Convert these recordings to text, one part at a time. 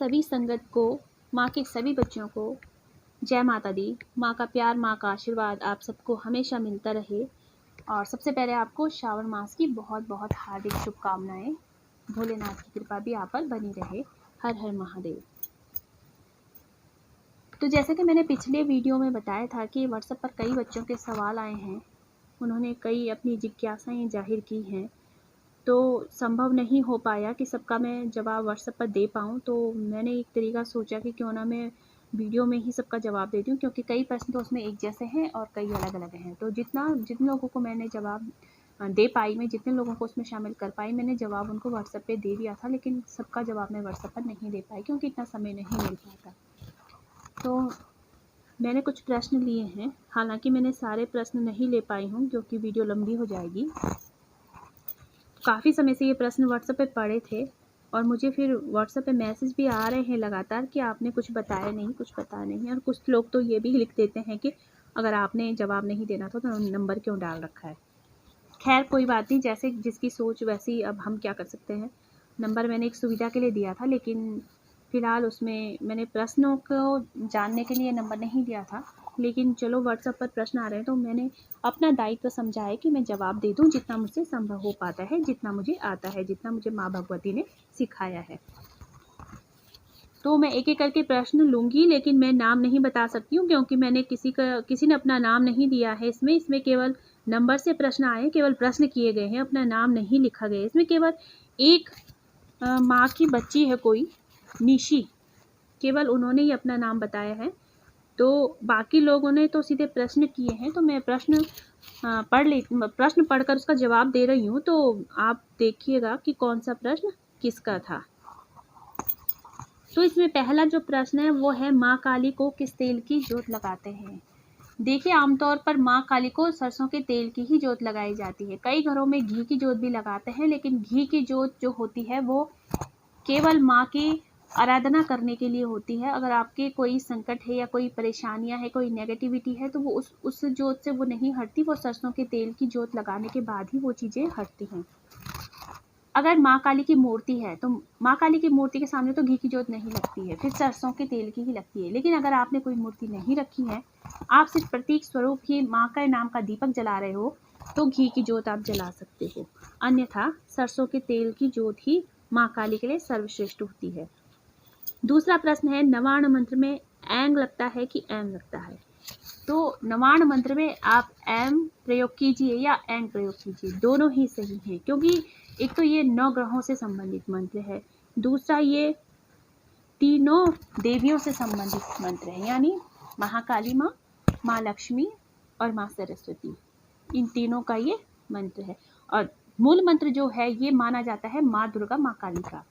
सभी संगत को, माँ के सभी बच्चों को जय माता दी। माँ का प्यार, माँ का आशीर्वाद आप सबको हमेशा मिलता रहे। और सबसे पहले आपको श्रावण मास की बहुत बहुत हार्दिक शुभकामनाएं। भोलेनाथ की कृपा भी आप पर बनी रहे। हर हर महादेव। तो जैसे कि मैंने पिछले वीडियो में बताया था कि व्हाट्सएप पर कई बच्चों के सवाल आए हैं, उन्होंने कई अपनी जिज्ञासाएं जाहिर की हैं, तो संभव नहीं हो पाया कि सबका मैं जवाब व्हाट्सएप पर दे पाऊँ। तो मैंने एक तरीका सोचा कि क्यों ना मैं वीडियो में ही सबका जवाब दे दूँ, क्योंकि कई प्रश्न तो उसमें एक जैसे हैं और कई अलग अलग हैं। तो जिन लोगों को मैंने जवाब दे पाई, मैं जितने लोगों को उसमें शामिल कर पाई, मैंने जवाब उनको व्हाट्सएप पे दे दिया था। लेकिन सबका जवाब मैं व्हाट्सएप पर नहीं दे पाई क्योंकि इतना समय नहीं मिल पाता। तो मैंने कुछ प्रश्न लिए हैं, हालांकि मैंने सारे प्रश्न नहीं ले पाई हूँ क्योंकि वीडियो लंबी हो जाएगी। काफ़ी समय से ये प्रश्न व्हाट्सएप पे पड़े थे और मुझे फिर व्हाट्सएप पे मैसेज भी आ रहे हैं लगातार कि आपने कुछ बताया नहीं, कुछ बताया नहीं। और कुछ लोग तो ये भी लिख देते हैं कि अगर आपने जवाब नहीं देना था तो नंबर क्यों डाल रखा है। खैर कोई बात नहीं, जैसे जिसकी सोच वैसी, अब हम क्या कर सकते हैं। नंबर मैंने एक सुविधा के लिए दिया था, लेकिन फ़िलहाल उसमें मैंने प्रश्नों को जानने के लिए नंबर नहीं दिया था। लेकिन चलो, व्हाट्सएप पर प्रश्न आ रहे हैं तो मैंने अपना दायित्व समझा है कि मैं जवाब दे दूं जितना मुझसे संभव हो पाता है, जितना मुझे आता है, जितना मुझे माँ भगवती ने सिखाया है। तो मैं एक एक करके प्रश्न लूँगी, लेकिन मैं नाम नहीं बता सकती हूँ क्योंकि मैंने किसी ने अपना नाम नहीं दिया है। इसमें केवल नंबर से प्रश्न आए, केवल प्रश्न किए गए हैं, अपना नाम नहीं लिखा गया। इसमें केवल एक माँ की बच्ची है कोई, निशी, केवल उन्होंने ही अपना नाम बताया है। तो बाकी लोगों ने तो सीधे प्रश्न किए हैं। तो मैं प्रश्न पढ़कर उसका जवाब दे रही हूँ, तो आप देखिएगा कि कौन सा प्रश्न किसका था। तो इसमें पहला जो प्रश्न है वो है, माँ काली को किस तेल की जोत लगाते हैं। देखिए, आमतौर पर माँ काली को सरसों के तेल की ही जोत लगाई जाती है। कई घरों में घी की जोत भी लगाते हैं, लेकिन घी की जोत जो होती है वो केवल माँ की आराधना करने के लिए होती है। अगर आपके कोई संकट है या कोई परेशानियां है, कोई नेगेटिविटी है, तो वो उस जोत से वो नहीं हटती। वो सरसों के तेल की जोत लगाने के बाद ही वो चीज़ें हटती हैं। अगर माँ काली की मूर्ति है तो माँ काली की मूर्ति के सामने तो घी की जोत नहीं लगती है, फिर सरसों के तेल की ही लगती है। लेकिन अगर आपने कोई मूर्ति नहीं रखी है, आप सिर्फ प्रतीक स्वरूप ही माँ के नाम का दीपक जला रहे हो, तो घी की जोत आप जला सकते हो। अन्यथा सरसों के तेल की जोत ही माँ काली के लिए सर्वश्रेष्ठ होती है। दूसरा प्रश्न है, नवाण मंत्र में ऐंग लगता है कि ऐम लगता है। तो नवाण मंत्र में आप ऐम प्रयोग कीजिए या ऐंग प्रयोग कीजिए, दोनों ही सही हैं, क्योंकि एक तो ये 9 ग्रहों से संबंधित मंत्र है, दूसरा ये तीनों देवियों से संबंधित मंत्र है, यानी महाकाली माँ, माँ लक्ष्मी और माँ सरस्वती, इन तीनों का ये मंत्र है। और मूल मंत्र जो है ये माना जाता है माँ दुर्गा माँ काली का।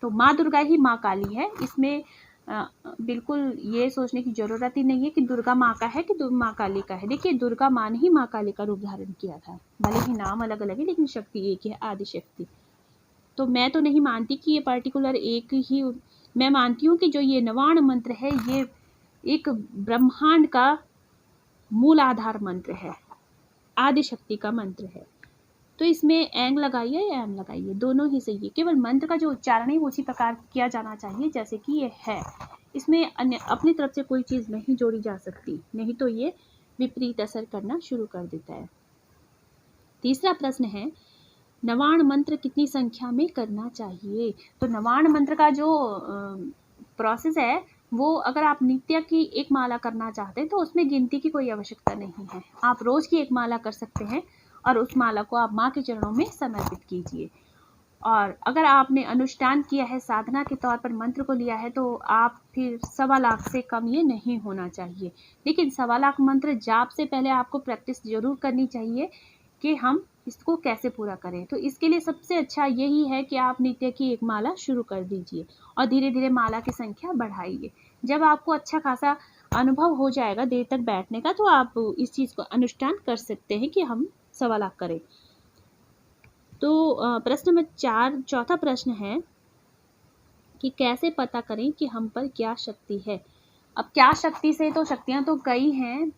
तो माँ दुर्गा ही माँ काली है, इसमें बिल्कुल ये सोचने की ज़रूरत ही नहीं है कि दुर्गा माँ का है कि माँ काली का है। देखिए, दुर्गा माँ ने ही माँ काली का रूप धारण किया था, भले ही नाम अलग अलग है लेकिन शक्ति एक है, आदि शक्ति। तो मैं तो नहीं मानती कि ये पर्टिकुलर एक ही, मैं मानती हूँ कि जो ये नवाण मंत्र है ये एक ब्रह्मांड का मूल आधार मंत्र है, आदि शक्ति का मंत्र है। तो इसमें ऐंग लगाइए या एम लगाइए, दोनों ही सही है। केवल मंत्र का जो उच्चारण है वो उसी प्रकार किया जाना चाहिए जैसे कि ये है। इसमें अन्य अपनी तरफ से कोई चीज़ नहीं जोड़ी जा सकती, नहीं तो ये विपरीत असर करना शुरू कर देता है। तीसरा प्रश्न है, नवाण मंत्र कितनी संख्या में करना चाहिए। तो नवाण मंत्र का जो प्रोसेस है वो, अगर आप नित्य की एक माला करना चाहते हैं तो उसमें गिनती की कोई आवश्यकता नहीं है। आप रोज की एक माला कर सकते हैं और उस माला को आप माँ के चरणों में समर्पित कीजिए। और अगर आपने अनुष्ठान किया है, साधना के तौर पर मंत्र को लिया है, तो आप फिर 1.25 लाख से कम ये नहीं होना चाहिए। लेकिन 1.25 लाख मंत्र जाप से पहले आपको प्रैक्टिस जरूर करनी चाहिए कि हम इसको कैसे पूरा करें। तो इसके लिए सबसे अच्छा यही है कि आप नित्य की एक माला शुरू कर दीजिए और धीरे धीरे माला की संख्या बढ़ाइए। जब आपको अच्छा खासा अनुभव हो जाएगा देर तक बैठने का, तो आप इस चीज़ को अनुष्ठान कर सकते हैं कि हम 1.25 लाख करें। तो प्रश्न नंबर 4, प्रश्न है कि कैसे पता करें कि हम पर क्या शक्ति है। अब क्या शक्ति से, तो शक्तियाँ तो कई हैं,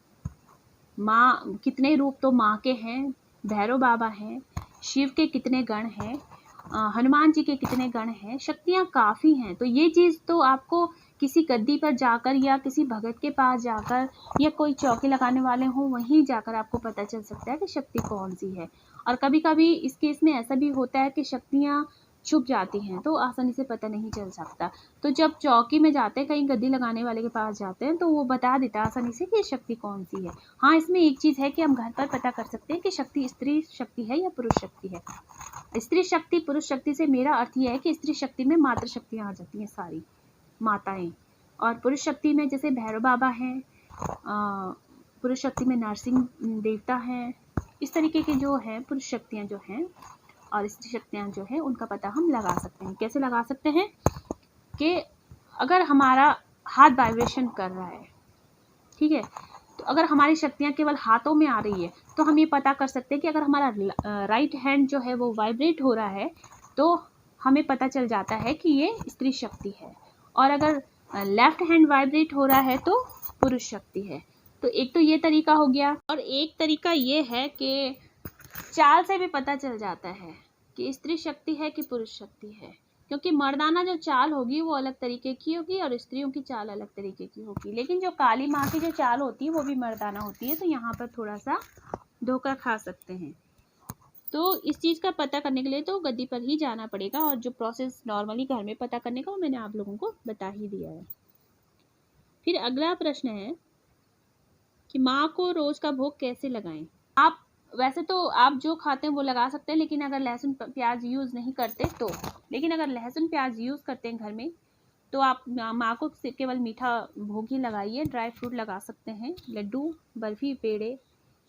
माँ कितने रूप तो माँ के हैं, भैरव बाबा हैं, शिव के कितने गण हैं, हनुमान जी के कितने गण हैं, शक्तियाँ काफ़ी हैं। तो ये चीज़ तो आपको किसी गद्दी पर जाकर या किसी भगत के पास जाकर या कोई चौकी लगाने वाले हों वहीं जाकर आपको पता चल सकता है कि शक्ति कौन सी है। और कभी कभी इस केस में ऐसा भी होता है कि शक्तियाँ छुप जाती हैं तो आसानी से पता नहीं चल सकता। तो जब चौकी में जाते हैं, कहीं गद्दी लगाने वाले के पास जाते हैं, तो वो बता देता है आसानी से कि ये शक्ति कौन सी है। हाँ, इसमें एक चीज़ है कि हम घर पर पता कर सकते हैं कि शक्ति स्त्री शक्ति है या पुरुष शक्ति है। स्त्री शक्ति पुरुष शक्ति से मेरा अर्थ यह है कि स्त्री शक्ति में मातृ शक्तियाँ आ जाती हैं, सारी माताएं। और पुरुष शक्ति में जैसे भैरव बाबा हैं, पुरुष शक्ति में नरसिंह देवता हैं। इस तरीके के जो है पुरुष शक्तियाँ जो हैं और स्त्री शक्तियाँ जो है उनका पता हम लगा सकते हैं। कैसे लगा सकते हैं कि अगर हमारा हाथ वाइब्रेशन कर रहा है, ठीक है, तो अगर हमारी शक्तियाँ केवल हाथों में आ रही है तो हम ये पता कर सकते हैं कि अगर हमारा राइट हैंड जो है वो वाइब्रेट हो रहा है तो हमें पता चल जाता है कि ये स्त्री शक्ति है। और अगर लेफ्ट हैंड वाइब्रेट हो रहा है तो पुरुष शक्ति है। तो एक तो ये तरीका हो गया। और एक तरीका ये है कि चाल से भी पता चल जाता है कि स्त्री शक्ति है कि पुरुष शक्ति है, क्योंकि मर्दाना जो चाल होगी वो अलग तरीके की होगी और स्त्रियों की चाल अलग तरीके की होगी। लेकिन जो काली माँ की जो चाल होती है वो भी मर्दाना होती है, तो यहाँ पर थोड़ा सा धोखा खा सकते हैं। तो इस चीज़ का पता करने के लिए तो गद्दी पर ही जाना पड़ेगा, और जो प्रोसेस नॉर्मली घर में पता करने का वो मैंने आप लोगों को बता ही दिया है। फिर अगला प्रश्न है कि माँ को रोज का भोग कैसे लगाएं। आप वैसे तो आप जो खाते हैं वो लगा सकते हैं, लेकिन अगर लहसुन प्याज यूज़ नहीं करते तो, लेकिन अगर लहसुन प्याज यूज़ करते हैं घर में तो आप माँ को केवल मीठा भोग ही लगाइए। ड्राई फ्रूट लगा सकते हैं, लड्डू, बर्फी, पेड़े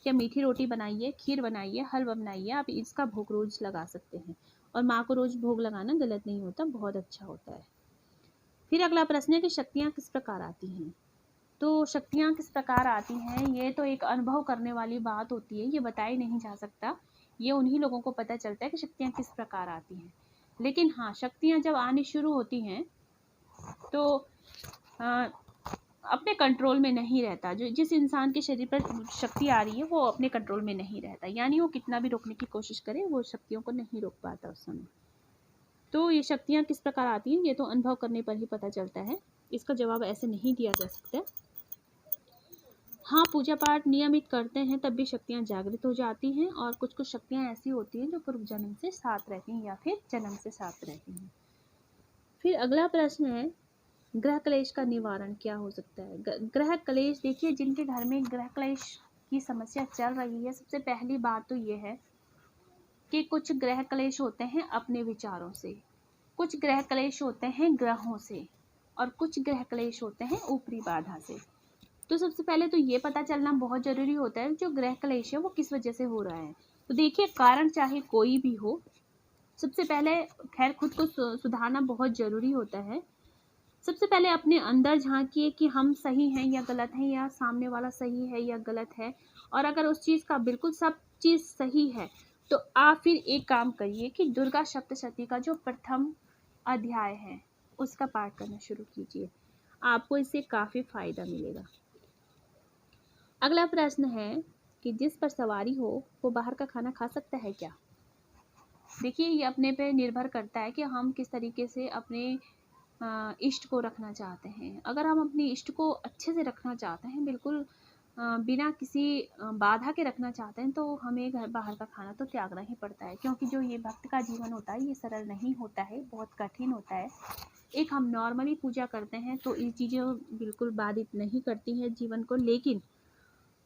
या मीठी रोटी बनाइए, खीर बनाइए, हलवा बनाइए, आप इसका भोग रोज लगा सकते हैं। और माँ को रोज भोग लगाना गलत नहीं होता, बहुत अच्छा होता है। फिर अगला प्रश्न है कि शक्तियाँ किस प्रकार आती हैं। तो शक्तियाँ किस प्रकार आती हैं, ये तो एक अनुभव करने वाली बात होती है, ये बताया नहीं जा सकता। ये उन्हीं लोगों को पता चलता है कि शक्तियाँ किस प्रकार आती हैं। लेकिन हाँ, शक्तियाँ जब आनी शुरू होती हैं तो अपने कंट्रोल में नहीं रहता। जो जिस इंसान के शरीर पर शक्ति आ रही है वो अपने कंट्रोल में नहीं रहता, यानी वो कितना भी रोकने की कोशिश करे वो शक्तियों को नहीं रोक पाता उस समय। तो ये शक्तियाँ किस प्रकार आती हैं ये तो अनुभव करने पर ही पता चलता है, इसका जवाब ऐसे नहीं दिया जा सकता। हाँ, पूजा पाठ नियमित करते हैं तब भी शक्तियाँ जागृत हो जाती हैं, और कुछ कुछ शक्तियाँ ऐसी होती हैं जो पूर्व जन्म से साथ रहती हैं या फिर जन्म से साथ रहती हैं। फिर अगला प्रश्न है, ग्रह क्लेश का निवारण क्या हो सकता है। ग्रह क्लेश, देखिए जिनके घर में ग्रह क्लेश की समस्या चल रही है, सबसे पहली बात तो ये है कि कुछ ग्रह क्लेश होते हैं अपने विचारों से, कुछ ग्रह क्लेश होते हैं ग्रहों से, और कुछ ग्रह क्लेश होते हैं ऊपरी बाधा से। तो सबसे पहले तो ये पता चलना बहुत ज़रूरी होता है जो ग्रह क्लेश है वो किस वजह से हो रहा है। तो देखिए, कारण चाहे कोई भी हो, सबसे पहले खैर खुद को सुधारना बहुत ज़रूरी होता है। सबसे पहले अपने अंदर झांकिए कि हम सही हैं या गलत हैं, या सामने वाला सही है या गलत है। और अगर उस चीज़ का बिल्कुल सब चीज़ सही है तो आप फिर एक काम करिए कि दुर्गा सप्तशती का जो प्रथम अध्याय है उसका पाठ करना शुरू कीजिए, आपको इससे काफ़ी फायदा मिलेगा। अगला प्रश्न है कि जिस पर सवारी हो वो बाहर का खाना खा सकता है क्या। देखिए, ये अपने पे निर्भर करता है कि हम किस तरीके से अपने इष्ट को रखना चाहते हैं। अगर हम अपने इष्ट को अच्छे से रखना चाहते हैं, बिल्कुल बिना किसी बाधा के रखना चाहते हैं, तो हमें घर बाहर का खाना तो त्यागना ही पड़ता है, क्योंकि जो ये भक्त का जीवन होता है ये सरल नहीं होता है, बहुत कठिन होता है। एक हम नॉर्मली पूजा करते हैं तो ये चीज़ें बिल्कुल बाधित नहीं करती हैं जीवन को, लेकिन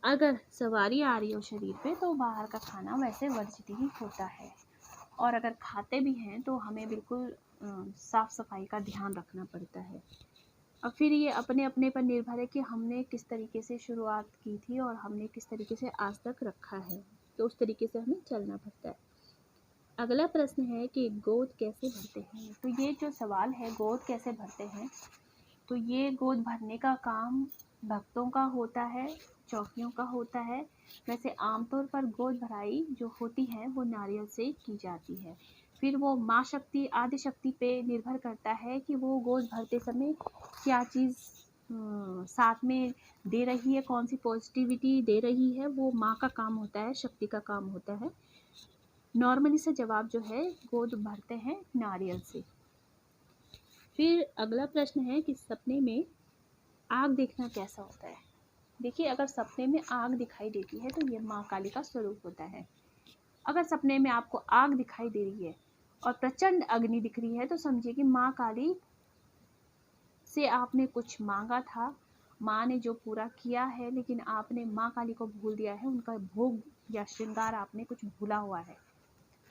अगर सवारी आ रही हो शरीर पे तो बाहर का खाना वैसे वर्जित ही होता है। और अगर खाते भी हैं तो हमें बिल्कुल साफ़ सफाई का ध्यान रखना पड़ता है। अब फिर ये अपने अपने पर निर्भर है कि हमने किस तरीके से शुरुआत की थी और हमने किस तरीके से आज तक रखा है, तो उस तरीके से हमें चलना पड़ता है। अगला प्रश्न है कि गोद कैसे भरते हैं। तो ये जो सवाल है गोद कैसे भरते हैं, तो ये गोद भरने का काम भक्तों का होता है, चौकियों का होता है। वैसे आमतौर पर गोद भराई जो होती है वो नारियल से की जाती है। फिर वो माँ शक्ति, आदि शक्ति पे निर्भर करता है कि वो गोद भरते समय क्या चीज़ साथ में दे रही है, कौन सी पॉजिटिविटी दे रही है, वो माँ का काम होता है, शक्ति का काम होता है। नॉर्मली से जवाब जो है गोद भरते हैं नारियल से। फिर अगला प्रश्न है कि सपने में आग देखना कैसा होता है। देखिए, अगर सपने में आग दिखाई देती है तो ये माँ काली का स्वरूप होता है। अगर सपने में आपको आग दिखाई दे रही है और प्रचंड अग्नि दिख रही है तो समझिए कि माँ काली से आपने कुछ मांगा था, माँ ने जो पूरा किया है, लेकिन आपने माँ काली को भूल दिया है, उनका भोग या श्रृंगार आपने कुछ भूला हुआ है।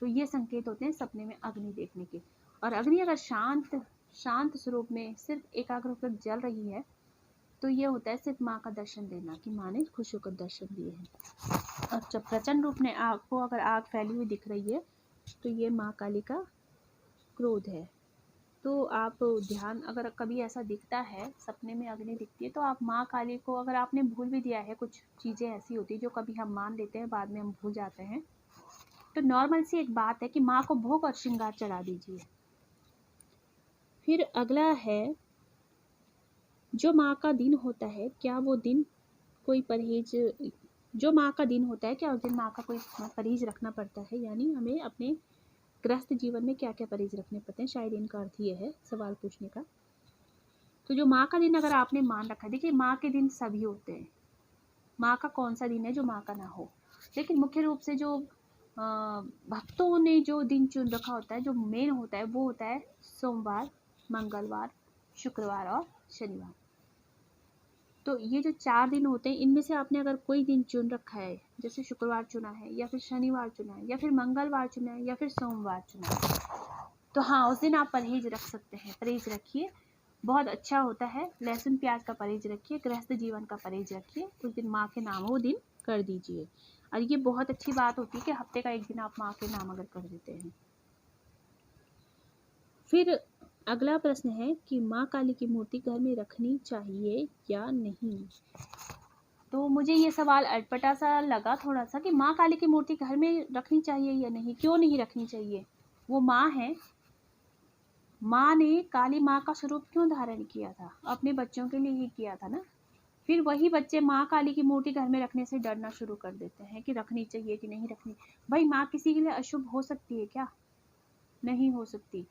तो ये संकेत होते हैं सपने में अग्नि देखने के। और अग्नि अगर शांत स्वरूप में सिर्फ एकाग्र होकर जल रही है तो ये होता है सिर्फ माँ का दर्शन देना, कि माँ ने खुश होकर दर्शन दिए हैं। और जब प्रचंड रूप में आपको अगर आग फैली हुई दिख रही है तो ये माँ काली का क्रोध है। तो आप ध्यान, अगर कभी ऐसा दिखता है सपने में अग्नि दिखती है तो आप माँ काली को, अगर आपने भूल भी दिया है, कुछ चीज़ें ऐसी होती है जो कभी हम मान लेते हैं बाद में हम भूल जाते हैं, तो नॉर्मल सी एक बात है कि माँ को भोग और श्रृंगार चढ़ा दीजिए। फिर अगला है, जो माँ का दिन होता है क्या वो दिन कोई परहेज, जो माँ का दिन होता है क्या उस दिन माँ का कोई परहेज रखना पड़ता है, यानी हमें अपने गृहस्थ जीवन में क्या क्या परहेज रखने पड़ते हैं, शायद इनका अर्थ ये है सवाल पूछने का। तो जो माँ का दिन अगर आपने मान रखा है, देखिए माँ के दिन सभी होते हैं, माँ का कौन सा दिन है जो माँ का ना हो, लेकिन मुख्य रूप से जो भक्तों ने जो दिन चुन रखा होता है, जो मेन होता है, वो होता है सोमवार, मंगलवार, शुक्रवार और शनिवार। तो ये जो 4 दिन होते हैं, इनमें से आपने अगर कोई दिन चुन रखा है, जैसे शुक्रवार चुना है या फिर शनिवार चुना है या फिर मंगलवार चुना है या फिर सोमवार चुना है, तो हाँ उस दिन आप परहेज रख सकते हैं। परहेज रखिए, बहुत अच्छा होता है। लहसुन प्याज का परहेज रखिए, गृहस्थ जीवन का परहेज रखिए, उस दिन माँ के नाम वो दिन कर दीजिए। और ये बहुत अच्छी बात होती है कि हफ्ते का एक दिन आप माँ के नाम अगर कर देते हैं। फिर अगला प्रश्न है कि माँ काली की मूर्ति घर में रखनी चाहिए या नहीं। तो मुझे ये सवाल अटपटा सा लगा थोड़ा सा, कि माँ काली की मूर्ति घर में रखनी चाहिए या नहीं, क्यों नहीं रखनी चाहिए। वो माँ है, माँ ने काली माँ का स्वरूप क्यों धारण किया था, अपने बच्चों के लिए ही किया था ना। फिर वही बच्चे माँ काली की मूर्ति घर में रखने से डरना शुरू कर देते हैं कि रखनी चाहिए कि नहीं रखनी। भाई माँ किसी के लिए अशुभ हो सकती है क्या? नहीं हो सकती।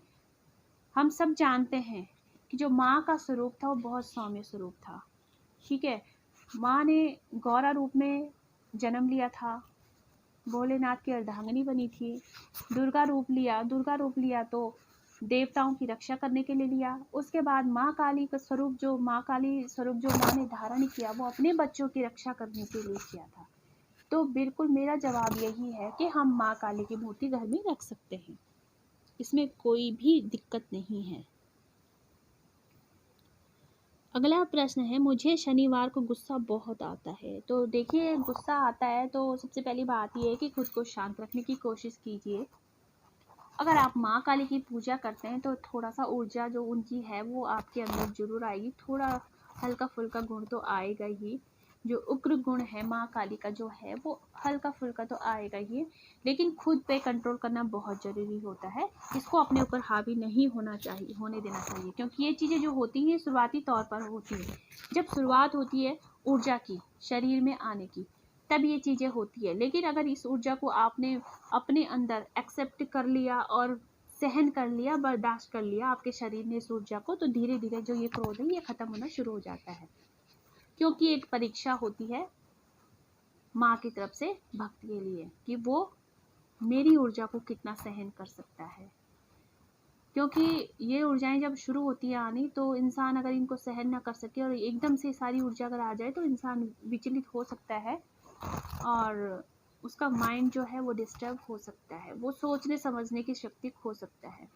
हम सब जानते हैं कि जो माँ का स्वरूप था वो बहुत सौम्य स्वरूप था, ठीक है। माँ ने गौरा रूप में जन्म लिया था, भोलेनाथ की अर्धांगिनी बनी थी। दुर्गा रूप लिया तो देवताओं की रक्षा करने के लिए लिया। उसके बाद माँ काली का स्वरूप, जो माँ ने धारण किया, वो अपने बच्चों की रक्षा करने के लिए किया था। तो बिल्कुल मेरा जवाब यही है कि हम माँ काली की मूर्ति घर में रख सकते हैं, इसमें कोई भी दिक्कत नहीं है। अगला प्रश्न है, मुझे शनिवार को गुस्सा बहुत आता है। तो देखिए, गुस्सा आता है तो सबसे पहली बात ये है कि खुद को शांत रखने की कोशिश कीजिए। अगर आप माँ काली की पूजा करते हैं तो थोड़ा सा ऊर्जा जो उनकी है वो आपके अंदर जरूर आएगी, थोड़ा हल्का फुल्का गुण तो आएगा ही। जो उग्र गुण है माँ काली का जो है वो हल्का फुल्का तो आएगा ही, लेकिन खुद पे कंट्रोल करना बहुत ज़रूरी होता है। इसको अपने ऊपर हावी नहीं होने देना चाहिए, क्योंकि ये चीज़ें जो होती हैं शुरुआती तौर पर होती हैं। जब शुरुआत होती है ऊर्जा की शरीर में आने की, तब ये चीज़ें होती है। लेकिन अगर इस ऊर्जा को आपने अपने अंदर एक्सेप्ट कर लिया और सहन कर लिया, बर्दाश्त कर लिया आपके शरीर ने इस ऊर्जा को, तो धीरे धीरे जो ये क्रोध है ये खत्म होना शुरू हो जाता है। क्योंकि एक परीक्षा होती है माँ की तरफ से भक्त के लिए कि वो मेरी ऊर्जा को कितना सहन कर सकता है। क्योंकि ये ऊर्जाएं जब शुरू होती है आनी, तो इंसान अगर इनको सहन ना कर सके और एकदम से सारी ऊर्जा अगर आ जाए तो इंसान विचलित हो सकता है और उसका माइंड जो है वो डिस्टर्ब हो सकता है, वो सोचने समझने की शक्ति खो सकता है।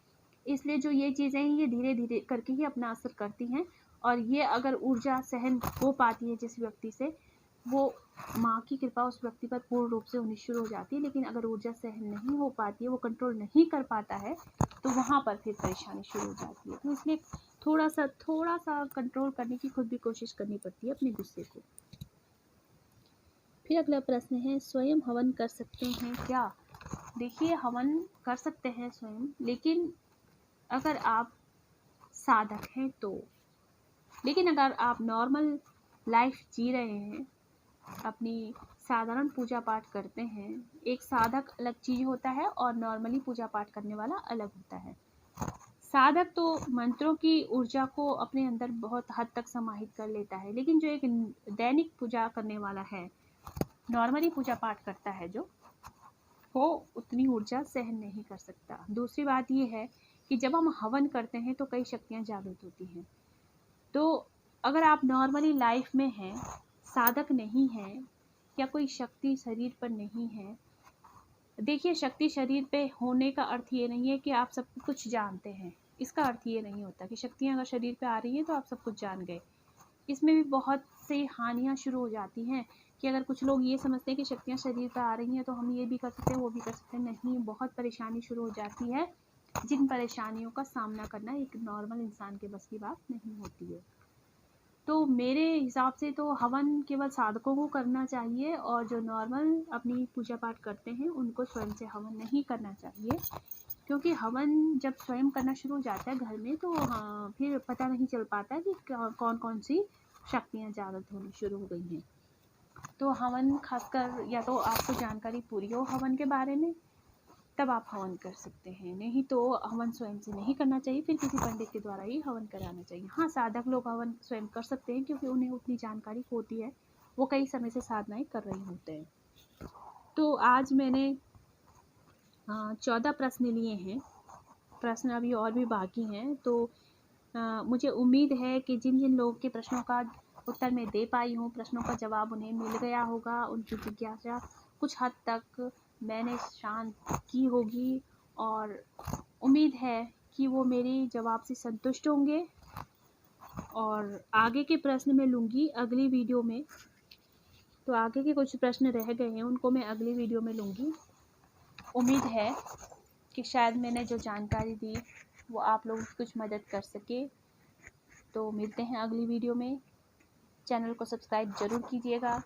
इसलिए जो ये चीज़ें हैं ये धीरे धीरे करके ही अपना असर करती हैं। और ये अगर ऊर्जा सहन हो पाती है जिस व्यक्ति से, वो माँ की कृपा उस व्यक्ति पर पूर्ण रूप से होनी शुरू हो जाती है। लेकिन अगर ऊर्जा सहन नहीं हो पाती है, वो कंट्रोल नहीं कर पाता है, तो वहाँ पर फिर परेशानी शुरू हो जाती है। तो इसलिए थोड़ा सा कंट्रोल करने की खुद भी कोशिश करनी पड़ती है अपने गुस्से को। फिर अगला प्रश्न है, स्वयं हवन कर सकते हैं क्या। देखिए, हवन कर सकते हैं स्वयं, लेकिन अगर आप साधक हैं तो। लेकिन अगर आप नॉर्मल लाइफ जी रहे हैं, अपनी साधारण पूजा पाठ करते हैं, एक साधक अलग चीज़ होता है और नॉर्मली पूजा पाठ करने वाला अलग होता है। साधक तो मंत्रों की ऊर्जा को अपने अंदर बहुत हद तक समाहित कर लेता है, लेकिन जो एक दैनिक पूजा करने वाला है, नॉर्मली पूजा पाठ करता है जो, वो उतनी ऊर्जा सहन नहीं कर सकता। दूसरी बात ये है कि जब हम हवन करते हैं तो कई शक्तियाँ जागृत होती हैं। तो अगर आप नॉर्मली लाइफ में हैं, साधक नहीं हैं या कोई शक्ति शरीर पर नहीं है, देखिए शक्ति शरीर पे होने का अर्थ ये नहीं है कि आप सब कुछ जानते हैं। इसका अर्थ ये नहीं होता कि शक्तियाँ अगर शरीर पे आ रही हैं तो आप सब कुछ जान गए। इसमें भी बहुत से हानियाँ शुरू हो जाती हैं कि अगर कुछ लोग ये समझते हैं कि शक्तियाँ शरीर पे आ रही हैं तो हम ये भी कर सकते हैं, वो भी कर सकते हैं। नहीं, बहुत परेशानी शुरू हो जाती है, जिन परेशानियों का सामना करना एक नॉर्मल इंसान के बस की बात नहीं होती है। तो मेरे हिसाब से तो हवन केवल साधकों को करना चाहिए, और जो नॉर्मल अपनी पूजा पाठ करते हैं उनको स्वयं से हवन नहीं करना चाहिए, क्योंकि हवन जब स्वयं करना शुरू हो जाता है घर में तो हाँ, फिर पता नहीं चल पाता कि कौन कौन सी शक्तियाँ जागृत होनी शुरू हो गई हैं। तो हवन खासकर या तो आपको जानकारी पूरी हो हवन के बारे में, तब आप हवन कर सकते हैं, नहीं तो हवन स्वयं से नहीं करना चाहिए, फिर किसी पंडित के द्वारा ही हवन कराना चाहिए। हाँ, साधक लोग हवन स्वयं कर सकते हैं क्योंकि उन्हें उतनी जानकारी होती है, वो कई समय से साधनाएं कर रहे होते हैं। तो आज मैंने 14 प्रश्न लिए हैं, प्रश्न अभी और भी बाकी हैं। तो मुझे उम्मीद है कि जिन जिन लोगों के प्रश्नों का उत्तर मैं दे पाई हूँ, प्रश्नों का जवाब उन्हें मिल गया होगा, उनकी जिज्ञासा कुछ हद तक मैंने शांत की होगी, और उम्मीद है कि वो मेरी जवाब से संतुष्ट होंगे। और आगे के प्रश्न मैं लूँगी अगली वीडियो में। तो आगे के कुछ प्रश्न रह गए हैं, उनको मैं अगली वीडियो में लूँगी। उम्मीद है कि शायद मैंने जो जानकारी दी वो आप लोगों की कुछ मदद कर सके। तो मिलते हैं अगली वीडियो में। चैनल को सब्सक्राइब ज़रूर कीजिएगा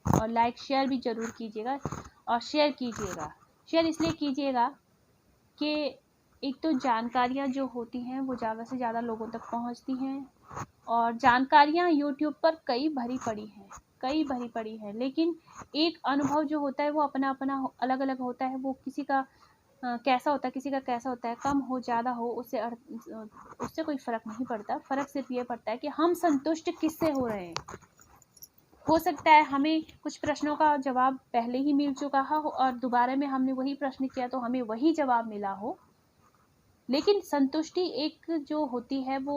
और लाइक शेयर भी ज़रूर कीजिएगा। और शेयर कीजिएगा, शेयर इसलिए कीजिएगा कि एक तो जानकारियाँ जो होती हैं वो ज़्यादा से ज़्यादा लोगों तक पहुँचती हैं, और जानकारियाँ यूट्यूब पर कई भरी पड़ी हैं, लेकिन एक अनुभव जो होता है वो अपना अपना अलग अलग होता है। वो किसी का कैसा होता है, किसी का कैसा होता है, कम हो ज़्यादा हो, उससे कोई फ़र्क नहीं पड़ता। फ़र्क सिर्फ ये पड़ता है कि हम संतुष्ट किससे हो रहे हैं। हो सकता है हमें कुछ प्रश्नों का जवाब पहले ही मिल चुका हो और दोबारा में हमने वही प्रश्न किया तो हमें वही जवाब मिला हो, लेकिन संतुष्टि एक जो होती है वो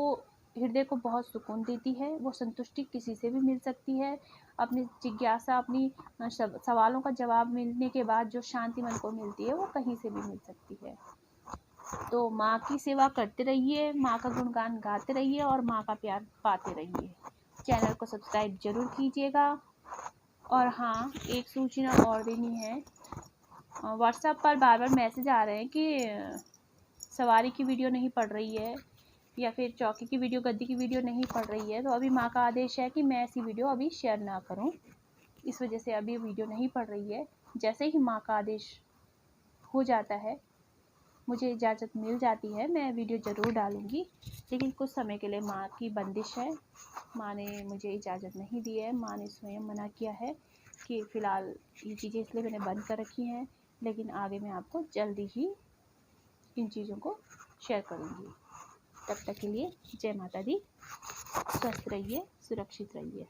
हृदय को बहुत सुकून देती है। वो संतुष्टि किसी से भी मिल सकती है। अपनी जिज्ञासा, अपनी सवालों का जवाब मिलने के बाद जो शांति मन को मिलती है वो कहीं से भी मिल सकती है। तो माँ की सेवा करते रहिए, माँ का गुणगान गाते रहिए और माँ का प्यार पाते रहिए। चैनल को सब्सक्राइब जरूर कीजिएगा। और हाँ, एक सूचना और देनी है। व्हाट्सएप पर बार बार मैसेज आ रहे हैं कि सवारी की वीडियो नहीं पड़ रही है या फिर चौकी की वीडियो, गद्दी की वीडियो नहीं पड़ रही है। तो अभी माँ का आदेश है कि मैं ऐसी वीडियो अभी शेयर ना करूँ, इस वजह से अभी वीडियो नहीं पड़ रही है। जैसे ही माँ का आदेश हो जाता है, मुझे इजाज़त मिल जाती है, मैं वीडियो ज़रूर डालूँगी, लेकिन कुछ समय के लिए माँ की बंदिश है। माँ ने मुझे इजाज़त नहीं दी है, माँ ने स्वयं मना किया है कि फ़िलहाल ये चीज़ें इसलिए मैंने बंद कर रखी हैं, लेकिन आगे मैं आपको जल्दी ही इन चीज़ों को शेयर करूँगी। तब तक के लिए जय माता दी। स्वस्थ रहिए, सुरक्षित रहिए।